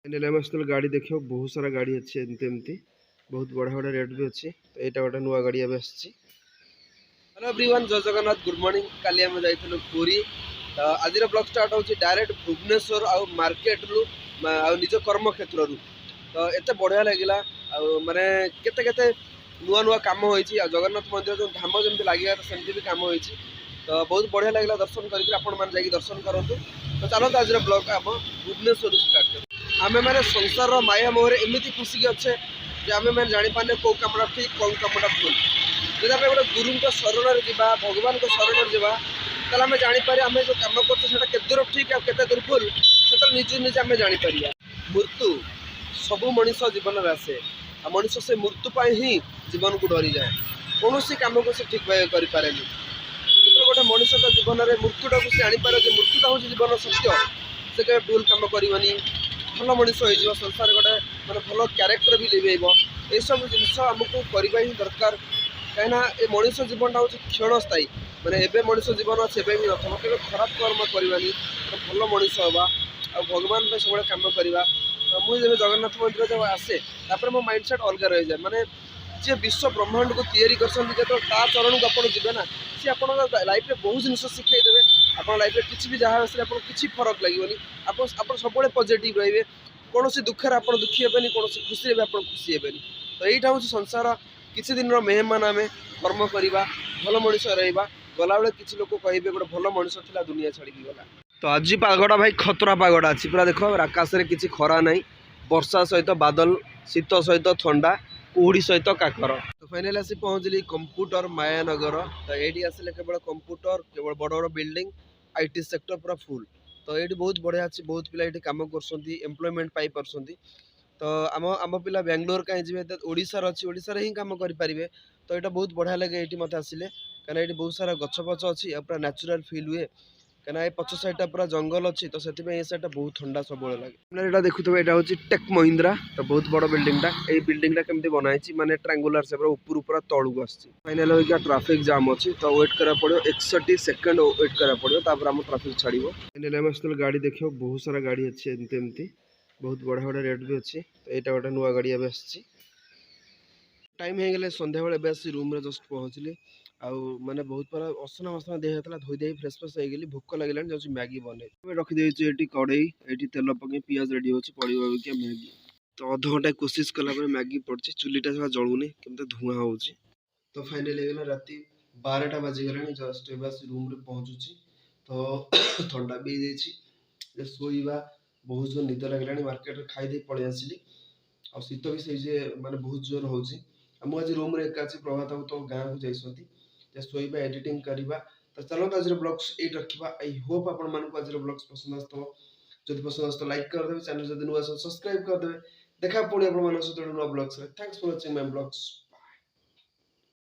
Finally आम आसुल गाड़ी देख बहुत सारा गाड़ी अच्छी एमती बहुत बढ़िया बढ़िया रेट भी अच्छी। तो यहाँ गोटे नुआ गाड़ी एवं आसी। हेलो एवरीवन, जय जगन्नाथ, गुड मॉर्निंग। काली आम जाइलु पुरी। तो आज ब्लॉग स्टार्ट हो डायरेक्ट भुवनेश्वर आउ मार्केट रु निज कर्म क्षेत्र रु। तो एत बढ़िया लगिला माने केते केते नुआ नुआ काम होइछि। जगन्नाथ मंदिर जो धाम जमी लगे सेमती भी काम होइछि। तो बहुत बढ़िया लगिला दर्शन करके आपण मैंने जाकि दर्शन करंतु। तो चलो आज ब्लॉग आम भुवनेश्वर स्टार्ट कर। आमे माने संसार माया मोहर एमती खुशी अच्छे जे आमे माने जानि पाने को कामटा ठीक को कामटा भूल। जब आम गोटे गुरु शरण जा भगवान शरण जा आम जापर आम जो कम कर दूर ठीक आ दूर भूल से निजे निजे आम जापर। मृत्यु सबू मनीष जीवन में आसे मनीष से मृत्यु पर ही जीवन को डरी जाए। कौन कम को ठीक करें जो गोटे मनीष जीवन में मृत्युटा को जापर मृत्युटा हूँ जीवन सत्य से कभी भूल कम करनी भल मनीष हो संसार गोटे मतलब भल क्यारेक्टर भी लिभेब। यह सब जिन आमको करवा ही दरकार कहीं ये मनीष जीवन हूँ क्षणस्थायी मैंने एवं मनीष जीवन अच्छे भी नथा केवल खराब कर्म करवानी भल मनीष हवा आ भगवान सब कम करवा। मुझे जगन्नाथ मंदिर जब आसे मो माइंडसेट अलग रही जाए माने जी विश्व ब्रह्मांड को तैयारी कर चरण को आप जी ना सी आप लाइफ में बहुत जिन शिखेदेवे। आप लाइफ में किसी भी जहाँ आसे किसी फरक लगे आप सब पॉजिटिव रे कौन दुखे आप दुखी हेनी कौन खुशी आप खुशी हेनी। तो यहाँ हूँ संसार किसी दिन मेहमान आम कर्म करवा भल मनीष रहा गला बेले किसी लोग कहे गोटे भल मनीष था दुनिया छाड़ी गला। तो आज पागटा भाई खतरा पागटा अच्छी पूरा देख आकाश में किसी खरा ना वर्षा सहित बादल शीत सहित ठंडा कुहुड़ी सहित काकर। तो फाइनाली आसी पहुँचली कंप्यूटर मायानगर। तो ये आसिले केवल कंप्यूटर केवल बड़ बड़ बिल्डिंग आईटी सेक्टर पूरा फुल। तो ये बहुत बढ़िया अच्छी बहुत पिला ये कम कर एम्प्लॉयमेंट पाई पार्टी। तो आम आम पिला बेंगलोर कहीं जी ओडार अच्छी ओडार ही कम करेंगे। तो यहाँ बहुत बढ़िया लगे ये मत आसिले कहीं ये बहुत सारा गछ पछ अच्छी पूरा नेचुरल फिल हुए कहीं ये पछ साइड पूरा जंगल अच्छी। तो से साइड बहुत ठंडा सब लगे। यहाँ देखुए यहाँ हूँ टेक महिंद्रा। तो बहुत बड़ बिल्डिंगटा ये बिल्डिंगटा केमती बनाई माने ट्रायंगुलर से ऊपर पूरा तलू आसी। फाइनाल हो ट्राफिक जाम अच्छी तो वेट करा पड़ो 61 सेकेंड वेट करा पड़ो तापर आम ट्राफिक छाड़। फाइनाली आम आसुल गाड़ी देख बहुत सारा गाड़ी अच्छी एमती बहुत बढ़िया बढ़िया रेट भी अच्छी। तो यहाँ गोटे नुआ गाड़ी एवं आसी। टाइम हो गले संध्या बेले आसी रूम रे जस्ट पहुँचली माने बहुत सारा असना मसना दे होता धोई दे फ्रेश फ्रेश हो गली भोक लगे जाऊँ मैगी बने रखीदे कड़े ये तेल पकई पियाज रेडी हो पड़ा मैगी। तो अध घंटा कोशिश कला मैगी पड़ी चुलीटा सब जलूनी केमती धुआं हो। तो फाइनल हो राति 12टा बाजिगला जस्ट रूम रे पहुँचुची। तो ठंडा भी शोवा बहुत जोर निद लगे मार्केट खाई पलि आसली आ शीत भी से माने बहुत जोर हो। मुझे रूम रे एका प्रभात तो गाँव को जाइए शोवा एडिटिंग करवा। तो चलो आज ब्लॉग्स ये रखा। आई होप आप आज ब्लॉग्स पसंद आसो जब पसंद आस तो लाइक करदे चैनल जब नुआ सब्सक्राइब करदे। देखा पुणी आप नुआ blogs. Thanks for watching my blogs.